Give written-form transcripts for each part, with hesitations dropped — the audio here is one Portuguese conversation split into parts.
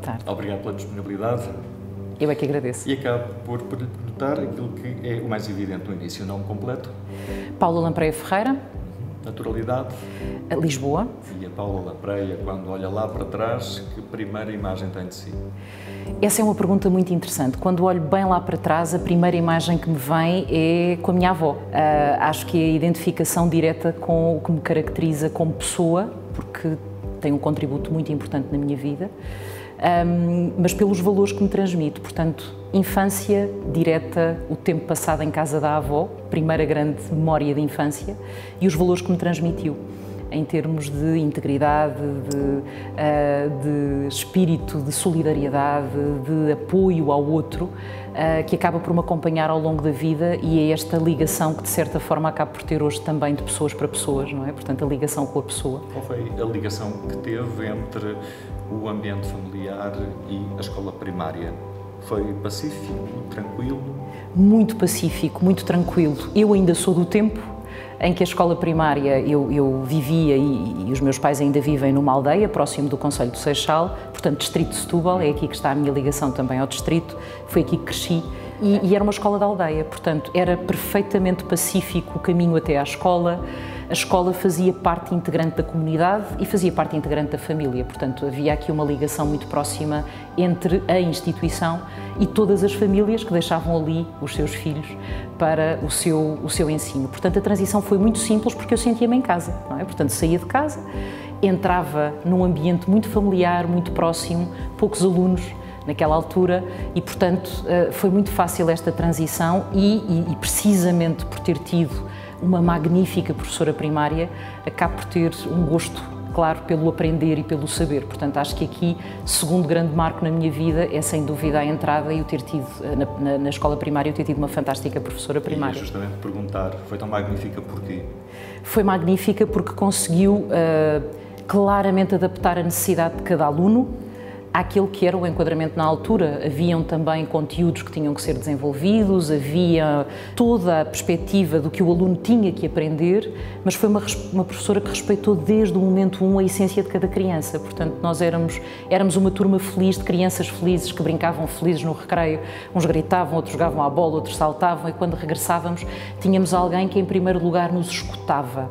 tarde. Obrigado pela disponibilidade. Eu é que agradeço. E acabo por lhe perguntar aquilo que é o mais evidente no início, o nome completo. Paula Lampreia Ferreira. Naturalidade. Lisboa. E a Paula Lampreia, quando olha lá para trás, que primeira imagem tem de si? Essa é uma pergunta muito interessante. Quando olho bem lá para trás, a primeira imagem que me vem é com a minha avó. Acho que é a identificação direta com o que me caracteriza como pessoa, porque tem um contributo muito importante na minha vida, mas pelos valores que me transmite. Portanto, infância direta, o tempo passado em casa da avó, primeira grande memória de infância, e os valores que me transmitiu, em termos de integridade, de espírito, de solidariedade, de apoio ao outro, que acaba por me acompanhar ao longo da vida, e é esta ligação que, de certa forma, acabo por ter hoje também de pessoas para pessoas, não é? Portanto, a ligação com a pessoa. Qual foi a ligação que teve entre o ambiente familiar e a escola primária? Foi pacífico, tranquilo? Muito pacífico, muito tranquilo. Eu ainda sou do tempo em que a escola primária eu vivia e os meus pais ainda vivem numa aldeia próximo do concelho do Seixal, portanto distrito de Setúbal, é aqui que está a minha ligação também ao distrito, foi aqui que cresci e era uma escola da aldeia, portanto era perfeitamente pacífico o caminho até à escola. A escola fazia parte integrante da comunidade e fazia parte integrante da família, portanto havia aqui uma ligação muito próxima entre a instituição e todas as famílias que deixavam ali os seus filhos para o seu ensino. Portanto, a transição foi muito simples porque eu sentia-me em casa, não é? Portanto, saía de casa, entrava num ambiente muito familiar, muito próximo, poucos alunos naquela altura e, portanto, foi muito fácil esta transição e precisamente por ter tido uma magnífica professora primária, acabo por ter um gosto, claro, pelo aprender e pelo saber. Portanto, acho que aqui, segundo grande marco na minha vida, é sem dúvida a entrada e o ter tido, na escola primária, eu ter tido uma fantástica professora primária. E justamente perguntar, foi tão magnífica porquê? Foi magnífica porque conseguiu claramente adaptar a necessidade de cada aluno àquilo que era o enquadramento na altura. Haviam também conteúdos que tinham que ser desenvolvidos, havia toda a perspectiva do que o aluno tinha que aprender, mas foi uma professora que respeitou desde o momento 1 a essência de cada criança. Portanto, nós éramos uma turma feliz, de crianças felizes, que brincavam felizes no recreio, uns gritavam, outros jogavam à bola, outros saltavam, e quando regressávamos tínhamos alguém que em primeiro lugar nos escutava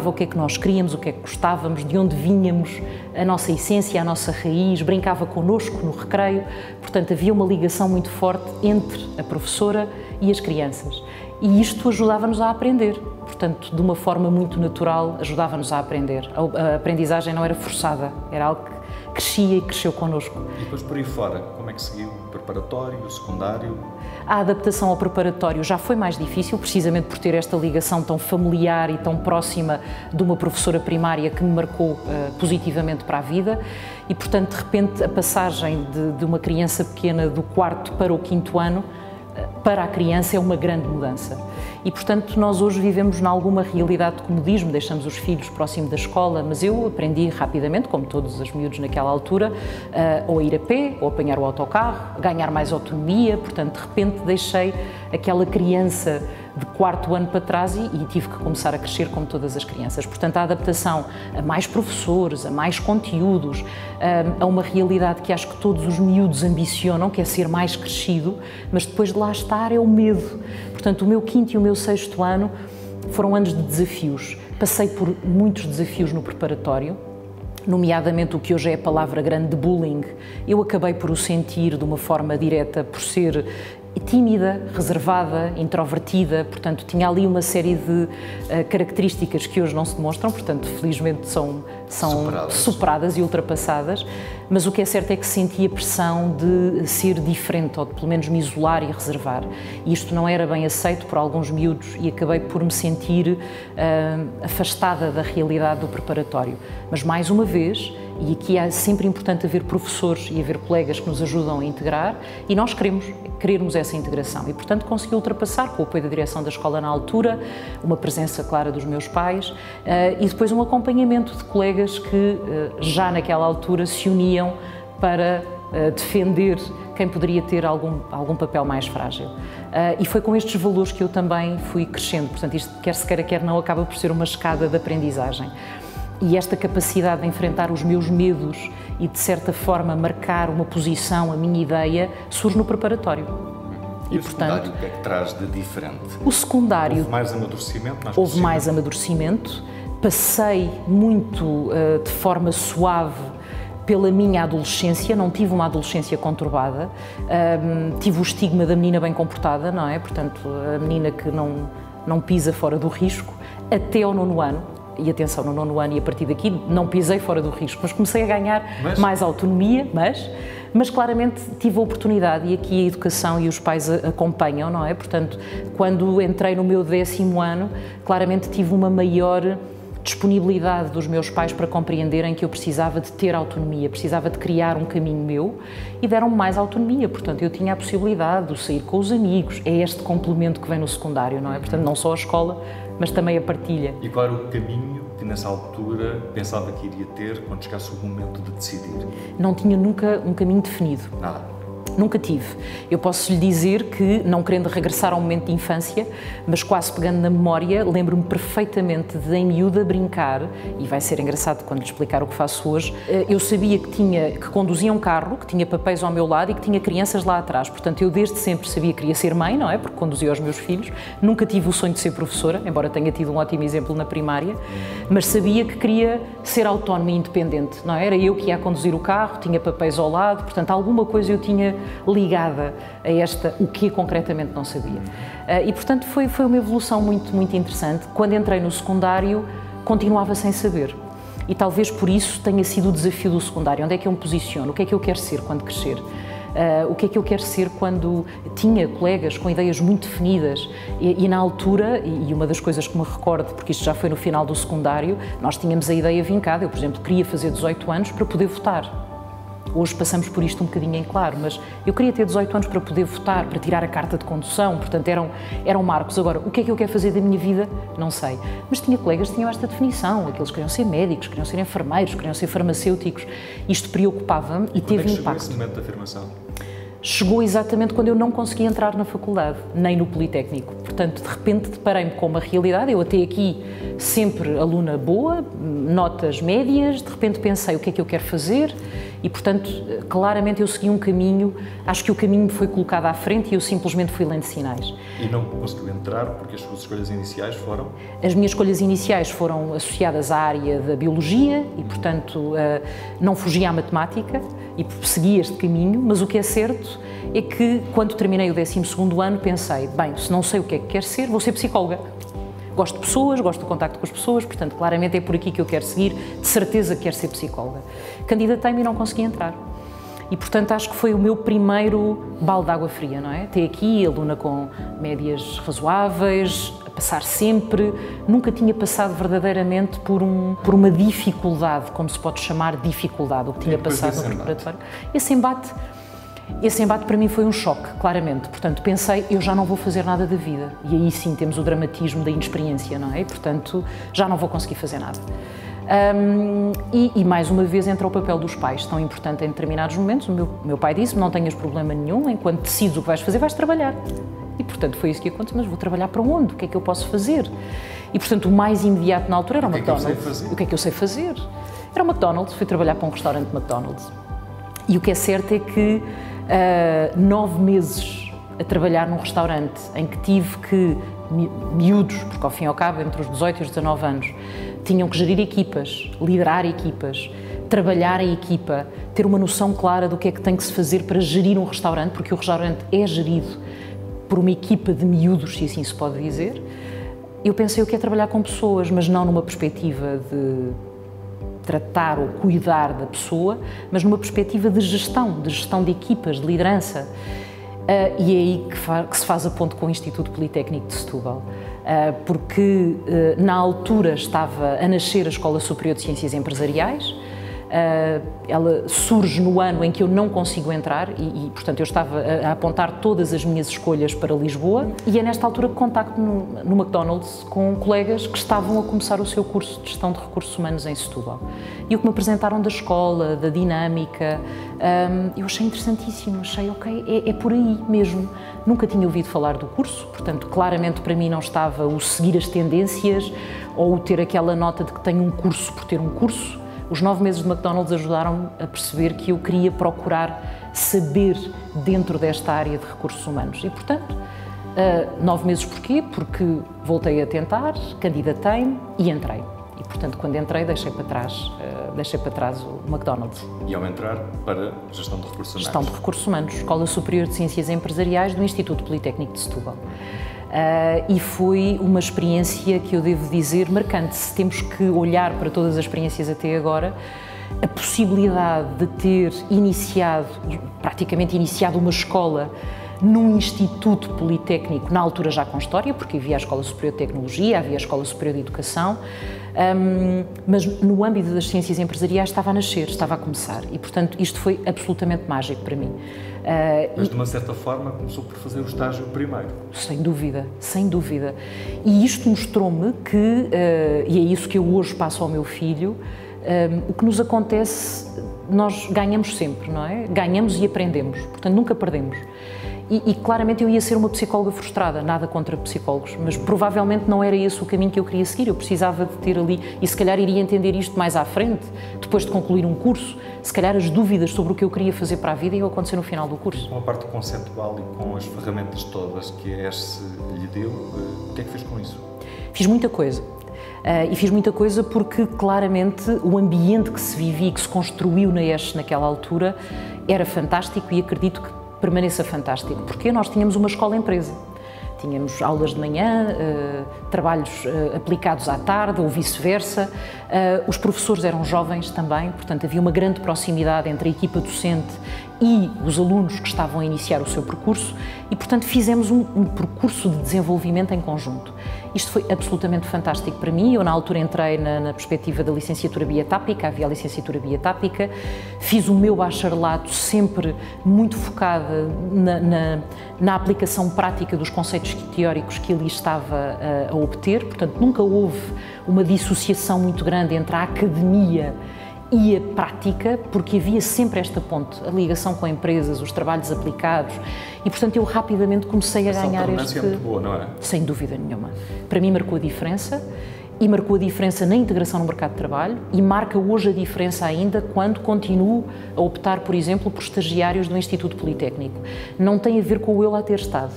o que é que nós queríamos, o que é que gostávamos, de onde vinhamos, a nossa essência, a nossa raiz, brincava connosco no recreio. Portanto, havia uma ligação muito forte entre a professora e as crianças. E isto ajudava-nos a aprender. Portanto, de uma forma muito natural, ajudava-nos a aprender. A aprendizagem não era forçada, era algo que crescia e cresceu connosco. E depois por aí fora, como é que seguiu? Preparatório, secundário? A adaptação ao preparatório já foi mais difícil, precisamente por ter esta ligação tão familiar e tão próxima de uma professora primária que me marcou positivamente para a vida e, portanto, de repente, a passagem de uma criança pequena do 4º para o 5º ano para a criança é uma grande mudança. E, portanto, nós hoje vivemos em alguma realidade de comodismo, deixamos os filhos próximo da escola, mas eu aprendi rapidamente, como todos os miúdos naquela altura, ou a ir a pé, ou a apanhar o autocarro, a ganhar mais autonomia. Portanto, de repente deixei aquela criança de 4º ano para trás e tive que começar a crescer como todas as crianças. Portanto, a adaptação a mais professores, a mais conteúdos, a uma realidade que acho que todos os miúdos ambicionam, que é ser mais crescido, mas depois de lá estar é o medo. Portanto, o meu 5º e o meu 6º ano foram anos de desafios. Passei por muitos desafios no preparatório, nomeadamente o que hoje é a palavra grande de bullying. Eu acabei por o sentir de uma forma direta, por ser tímida, reservada, introvertida, portanto tinha ali uma série de características que hoje não se demonstram, portanto felizmente são superadas e ultrapassadas, mas o que é certo é que senti a pressão de ser diferente ou de pelo menos me isolar e reservar. E isto não era bem aceito por alguns miúdos e acabei por me sentir afastada da realidade do preparatório. Mas mais uma vez, e aqui é sempre importante haver professores e haver colegas que nos ajudam a integrar e nós querermos essa integração e, portanto, consegui ultrapassar com o apoio da direção da escola na altura, uma presença clara dos meus pais e depois um acompanhamento de colegas que já naquela altura se uniam para defender quem poderia ter algum papel mais frágil. E foi com estes valores que eu também fui crescendo, portanto isto quer se queira, quer não, acaba por ser uma escada de aprendizagem. E esta capacidade de enfrentar os meus medos e, de certa forma, marcar uma posição, a minha ideia, surge no preparatório. E o secundário, o que é que traz de diferente? O secundário... Houve mais amadurecimento? Houve mais amadurecimento. Passei muito de forma suave pela minha adolescência, não tive uma adolescência conturbada, tive o estigma da menina bem comportada, não é? Portanto, a menina que não pisa fora do risco, até ao 9º ano. E atenção, no 9º ano e a partir daqui não pisei fora do risco, mas comecei a ganhar mais autonomia, mas claramente tive a oportunidade, e aqui a educação e os pais acompanham, não é? Portanto, quando entrei no meu 10º ano, claramente tive uma maior disponibilidade dos meus pais para compreenderem que eu precisava de ter autonomia, precisava de criar um caminho meu, e deram-me mais autonomia. Portanto, eu tinha a possibilidade de sair com os amigos. É este complemento que vem no secundário, não é? Portanto, não só a escola, mas também a partilha. E qual era o caminho que nessa altura pensava que iria ter quando chegasse o momento de decidir? Não tinha nunca um caminho definido. Nada. Nunca tive. Eu posso lhe dizer que, não querendo regressar ao momento de infância, mas quase pegando na memória, lembro-me perfeitamente de, em miúda, brincar, e vai ser engraçado quando lhe explicar o que faço hoje. Eu sabia que conduzia um carro, que tinha papéis ao meu lado e que tinha crianças lá atrás. Portanto, eu desde sempre sabia que queria ser mãe, não é? Porque conduzia os meus filhos. Nunca tive o sonho de ser professora, embora tenha tido um ótimo exemplo na primária, mas sabia que queria ser autónoma e independente, não é? Era eu que ia a conduzir o carro, tinha papéis ao lado, portanto, alguma coisa eu tinha ligada a esta, o que concretamente não sabia. E, portanto, foi uma evolução muito, muito interessante. Quando entrei no secundário, continuava sem saber. E talvez por isso tenha sido o desafio do secundário. Onde é que eu me posiciono? O que é que eu quero ser quando crescer? O que é que eu quero ser quando tinha colegas com ideias muito definidas e na altura, e uma das coisas que me recordo, porque isto já foi no final do secundário, nós tínhamos a ideia vincada. Eu, por exemplo, queria fazer 18 anos para poder votar. Hoje passamos por isto um bocadinho em claro, mas eu queria ter 18 anos para poder votar, para tirar a carta de condução, portanto eram marcos. Agora, o que é que eu quero fazer da minha vida? Não sei. Mas tinha colegas que tinham esta definição, aqueles queriam ser médicos, queriam ser enfermeiros, queriam ser farmacêuticos. Isto preocupava-me e teve impacto. Chegou esse momento da afirmação? Chegou exatamente quando eu não conseguia entrar na faculdade, nem no Politécnico. Portanto, de repente deparei-me com uma realidade. Eu até aqui sempre aluna boa, notas médias, de repente pensei o que é que eu quero fazer e, portanto, claramente eu segui um caminho, acho que o caminho me foi colocado à frente e eu simplesmente fui lendo sinais. E não conseguiu entrar porque as suas escolhas iniciais foram? As minhas escolhas iniciais foram associadas à área da biologia e, portanto, não fugi à matemática e segui este caminho, mas o que é certo é que, quando terminei o 12º ano, pensei, bem, se não sei o que é que quero ser, vou ser psicóloga. Gosto de pessoas, gosto do contacto com as pessoas, portanto, claramente é por aqui que eu quero seguir, de certeza que quero ser psicóloga. Candidatei-me e não consegui entrar. E, portanto, acho que foi o meu primeiro balde de água fria, não é? Até aqui, aluna com médias razoáveis, a passar sempre, nunca tinha passado verdadeiramente por uma dificuldade, como se pode chamar dificuldade, o que tinha passado no preparatório. Esse embate para mim foi um choque, claramente. Portanto, pensei, eu já não vou fazer nada da vida. E aí sim temos o dramatismo da inexperiência, não é? E, portanto, já não vou conseguir fazer nada. E mais uma vez entra o papel dos pais, tão importante em determinados momentos. O meu pai disse-me, não tenhas problema nenhum, enquanto decides o que vais fazer, vais trabalhar. E, portanto, foi isso que aconteceu, mas vou trabalhar para onde? O que é que eu posso fazer? E, portanto, o mais imediato na altura era o McDonald's. O que é que eu sei fazer? Era o McDonald's, fui trabalhar para um restaurante McDonald's. E o que é certo é que 9 meses a trabalhar num restaurante em que tive que, miúdos, porque ao fim e ao cabo, entre os 18 e os 19 anos, tinham que gerir equipas, liderar equipas, trabalhar em equipa, ter uma noção clara do que é que tem que se fazer para gerir um restaurante, porque o restaurante é gerido por uma equipa de miúdos, se assim se pode dizer. Eu pensei, eu quero trabalhar com pessoas, mas não numa perspectiva de tratar ou cuidar da pessoa, mas numa perspectiva de gestão de equipas, de liderança. E é aí que se faz a ponte com o Instituto Politécnico de Setúbal, porque na altura estava a nascer a Escola Superior de Ciências Empresariais, Ela surge no ano em que eu não consigo entrar e, portanto, eu estava a apontar todas as minhas escolhas para Lisboa e é nesta altura que contacto no McDonald's com colegas que estavam a começar o seu curso de Gestão de Recursos Humanos em Setúbal. E o que me apresentaram da escola, da dinâmica, eu achei interessantíssimo, achei, ok, é por aí mesmo. Nunca tinha ouvido falar do curso, portanto, claramente para mim não estava o seguir as tendências ou o ter aquela nota de que tenho um curso por ter um curso. Os 9 meses de McDonald's ajudaram-me a perceber que eu queria procurar saber dentro desta área de recursos humanos. E, portanto, 9 meses porquê? Porque voltei a tentar, candidatei-me e entrei. E, portanto, quando entrei, deixei para trás o McDonald's. E ao entrar para Gestão de Recursos Humanos? Gestão de Recursos Humanos, Escola Superior de Ciências Empresariais do Instituto Politécnico de Setúbal. E foi uma experiência que eu devo dizer marcante. Se temos que olhar para todas as experiências até agora, a possibilidade de ter praticamente iniciado uma escola num Instituto Politécnico, na altura já com história, porque havia a Escola Superior de Tecnologia, havia a Escola Superior de Educação, mas no âmbito das ciências empresariais estava a nascer, estava a começar e, portanto, isto foi absolutamente mágico para mim. Mas, de uma certa forma, começou por fazer o estágio primeiro. Sem dúvida, sem dúvida. E isto mostrou-me que, e é isso que eu hoje passo ao meu filho, o que nos acontece, nós ganhamos sempre, não é? Ganhamos e aprendemos, portanto, nunca perdemos. E claramente eu ia ser uma psicóloga frustrada, nada contra psicólogos, mas provavelmente não era esse o caminho que eu queria seguir. Eu precisava de ter ali, e se calhar iria entender isto mais à frente, depois de concluir um curso, se calhar as dúvidas sobre o que eu queria fazer para a vida iam acontecer no final do curso. Com a parte conceitual e com as ferramentas todas que a ESSE lhe deu, o que é que fez com isso? Fiz muita coisa. E fiz muita coisa porque, claramente, o ambiente que se vivia e que se construiu na ESSE naquela altura era fantástico e acredito que permaneça fantástico, porque nós tínhamos uma escola-empresa. Tínhamos aulas de manhã, trabalhos aplicados à tarde ou vice-versa. Os professores eram jovens também, portanto havia uma grande proximidade entre a equipa docente e os alunos que estavam a iniciar o seu percurso e, portanto, fizemos um percurso de desenvolvimento em conjunto. Isto foi absolutamente fantástico para mim. Eu, na altura, entrei na perspectiva da licenciatura biotápica, havia a licenciatura biotápica, fiz o meu bacharelato sempre muito focada na aplicação prática dos conceitos teóricos que ali estava a obter, portanto, nunca houve uma dissociação muito grande entre a academia e a prática, porque havia sempre esta ponte, a ligação com empresas, os trabalhos aplicados e, portanto, eu rapidamente comecei a ganhar este... é muito boa, não é? Sem dúvida nenhuma. Para mim marcou a diferença e marcou a diferença na integração no mercado de trabalho e marca hoje a diferença ainda quando continuo a optar, por exemplo, por estagiários do Instituto Politécnico. Não tem a ver com o eu lá ter estado,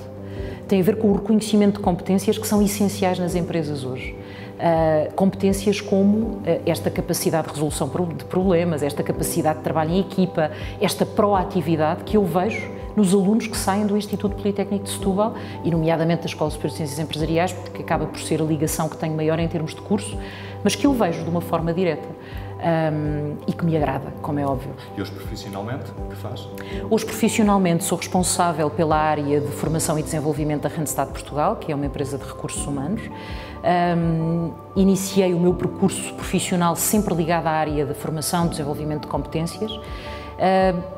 tem a ver com o reconhecimento de competências que são essenciais nas empresas hoje. Competências como esta capacidade de resolução de problemas, esta capacidade de trabalho em equipa, esta proatividade que eu vejo nos alunos que saem do Instituto Politécnico de Setúbal e, nomeadamente, da Escola Superior de Ciências Empresariais, porque acaba por ser a ligação que tenho maior em termos de curso, mas que eu vejo de uma forma direta e que me agrada, como é óbvio. E hoje, profissionalmente, o que faz? Hoje, profissionalmente, sou responsável pela área de formação e desenvolvimento da Randstad Portugal, que é uma empresa de recursos humanos. Iniciei o meu percurso profissional sempre ligado à área de formação e desenvolvimento de competências.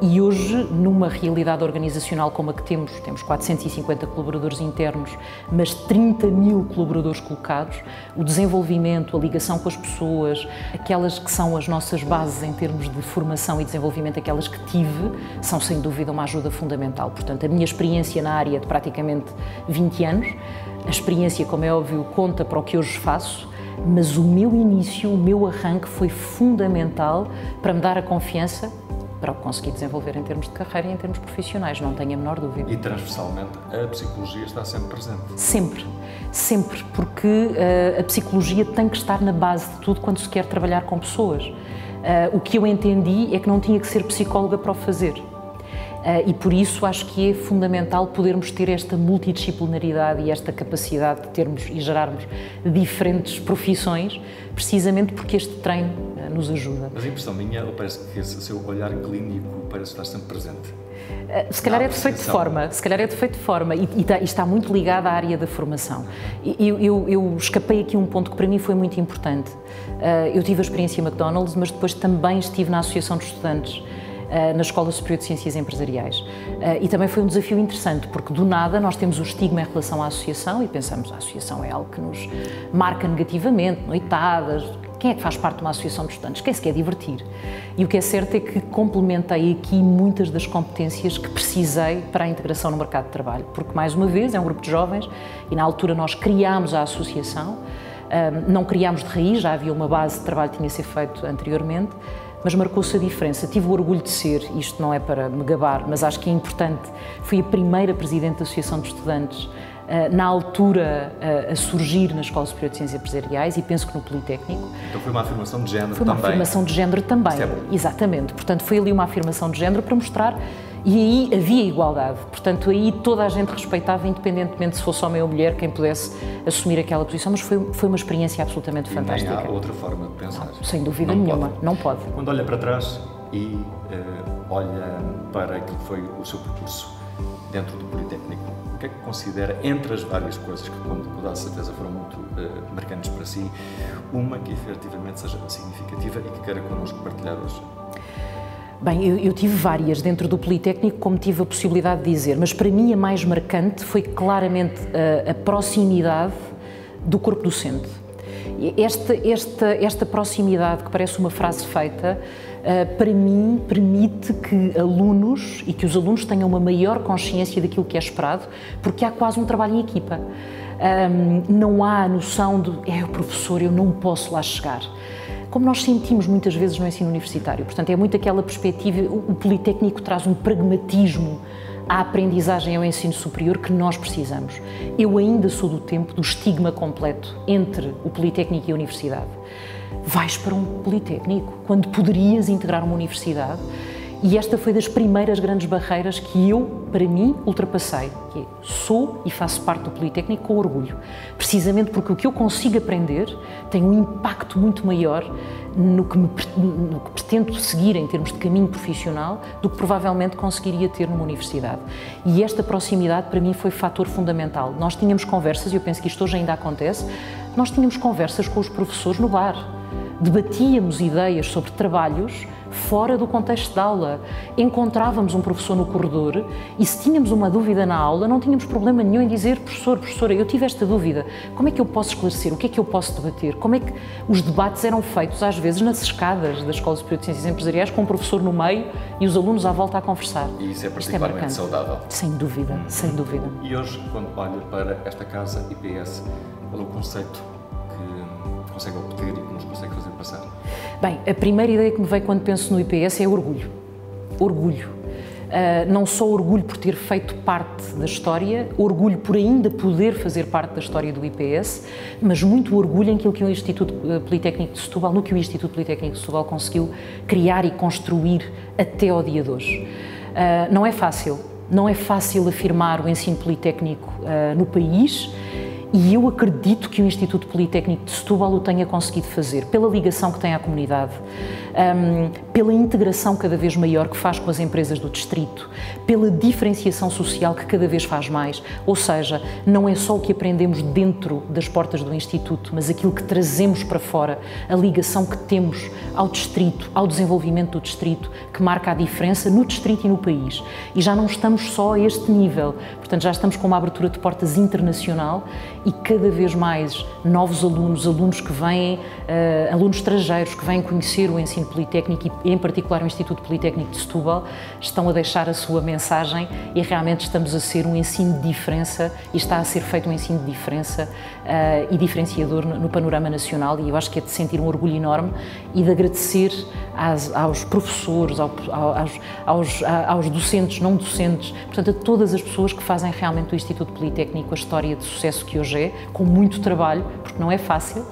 E hoje, numa realidade organizacional como a que temos 450 colaboradores internos, mas 30 mil colaboradores colocados, o desenvolvimento, a ligação com as pessoas, aquelas que são as nossas bases em termos de formação e desenvolvimento, aquelas que tive, são sem dúvida uma ajuda fundamental. Portanto, a minha experiência na área de praticamente 20 anos, a experiência, como é óbvio, conta para o que hoje faço, mas o meu início, o meu arranque foi fundamental para me dar a confiança para o conseguir desenvolver em termos de carreira e em termos profissionais, não tenho a menor dúvida. E transversalmente a psicologia está sempre presente? Sempre, sempre, porque a psicologia tem que estar na base de tudo quando se quer trabalhar com pessoas. O que eu entendi é que não tinha que ser psicóloga para o fazer. E por isso acho que é fundamental podermos ter esta multidisciplinaridade e esta capacidade de termos e gerarmos diferentes profissões, precisamente porque este treino nos ajuda. Mas a impressão minha, parece que esse seu olhar clínico parece estar sempre presente. Se calhar é defeito de forma, e está muito ligado à área da formação. Eu escapei aqui um ponto que para mim foi muito importante. Eu tive a experiência em McDonald's, mas depois também estive na Associação de Estudantes, na Escola Superior de Ciências Empresariais. E também foi um desafio interessante, porque do nada nós temos o estigma em relação à associação e pensamos que a associação é algo que nos marca negativamente, noitadas. Quem é que faz parte de uma associação de estudantes? Quem se quer divertir? E o que é certo é que complementei aqui muitas das competências que precisei para a integração no mercado de trabalho, porque, mais uma vez, é um grupo de jovens e, na altura, nós criámos a associação, não criámos de raiz, já havia uma base de trabalho que tinha sido feito anteriormente, mas marcou-se a diferença. Tive o orgulho de ser, isto não é para me gabar, mas acho que é importante, fui a primeira presidente da Associação de Estudantes, na altura a surgir na Escola Superior de Ciências Empresariais e penso que no Politécnico. Então foi uma afirmação de género também. Foi uma afirmação de género também, exatamente. Portanto, foi ali uma afirmação de género para mostrar, e aí havia igualdade. Portanto, aí toda a gente respeitava, independentemente se fosse homem ou mulher, quem pudesse assumir aquela posição, mas foi uma experiência absolutamente fantástica. Nem há outra forma de pensar. Não, sem dúvida nenhuma, não pode. Quando olha para trás e olha para aquilo que foi o seu percurso dentro do Politécnico, o que é que considera, entre as várias coisas que, com toda a certeza, foram muito marcantes para si, uma que efetivamente seja significativa e que queira connosco partilhar hoje? Bem, eu tive várias dentro do Politécnico, como tive a possibilidade de dizer, mas para mim a mais marcante foi claramente a proximidade do corpo docente. Esta proximidade, que parece uma frase feita, para mim permite que alunos e que os alunos tenham uma maior consciência daquilo que é esperado, porque há quase um trabalho em equipa. Não há a noção de o professor, eu não posso lá chegar. Como nós sentimos muitas vezes no ensino universitário. Portanto, é muito aquela perspectiva, o Politécnico traz um pragmatismo à aprendizagem e ao ensino superior que nós precisamos. Eu ainda sou do tempo do estigma completo entre o Politécnico e a universidade. Vais para um Politécnico quando poderias integrar uma universidade, e esta foi das primeiras grandes barreiras que eu, para mim, ultrapassei, que é, sou e faço parte do Politécnico com orgulho, precisamente porque o que eu consigo aprender tem um impacto muito maior no que pretendo seguir em termos de caminho profissional do que provavelmente conseguiria ter numa universidade. E esta proximidade para mim foi fator fundamental. Nós tínhamos conversas, e eu penso que isto hoje ainda acontece, nós tínhamos conversas com os professores no bar, debatíamos ideias sobre trabalhos fora do contexto da aula. Encontrávamos um professor no corredor e, se tínhamos uma dúvida na aula, não tínhamos problema nenhum em dizer: professor, professora, eu tive esta dúvida, como é que eu posso esclarecer, o que é que eu posso debater? Como é que os debates eram feitos, às vezes, nas escadas da Escola Superior de Ciências Empresariais, com o professor no meio e os alunos à volta a conversar. E isso é particularmente saudável. Sem dúvida, sem dúvida. E hoje, quando olha para esta casa IPS, qual é o conceito que consegue obter e que nos consegue fazer passar? Bem, a primeira ideia que me veio quando penso no IPS é orgulho. Orgulho. Não só orgulho por ter feito parte da história, orgulho por ainda poder fazer parte da história do IPS, mas muito orgulho em aquilo que o Instituto Politécnico de Setúbal, no que o Instituto Politécnico de Setúbal conseguiu criar e construir até ao dia de hoje. Não é fácil afirmar o ensino politécnico no país, e eu acredito que o Instituto Politécnico de Setúbal o tenha conseguido fazer, pela ligação que tem à comunidade, pela integração cada vez maior que faz com as empresas do distrito, pela diferenciação social que cada vez faz mais, ou seja, não é só o que aprendemos dentro das portas do Instituto, mas aquilo que trazemos para fora, a ligação que temos ao distrito, ao desenvolvimento do distrito, que marca a diferença no distrito e no país. E já não estamos só a este nível, portanto já estamos com uma abertura de portas internacional e cada vez mais novos alunos que vêm, alunos estrangeiros que vêm conhecer o ensino politécnico e em particular o Instituto Politécnico de Setúbal, estão a deixar a sua mensagem e realmente estamos a ser um ensino de diferença e está a ser feito um ensino de diferença e diferenciador no panorama nacional, e eu acho que é de sentir um orgulho enorme e de agradecer aos professores, aos docentes, não docentes, portanto a todas as pessoas que fazem realmente do Instituto Politécnico a história de sucesso que hoje é, com muito trabalho, porque não é fácil,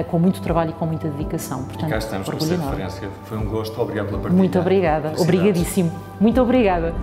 com muito trabalho e com muita dedicação. Portanto, e cá estamos com essa referência. Foi um gosto. Obrigado pela partilha. Muito obrigada. Obrigadíssimo. Muito obrigada.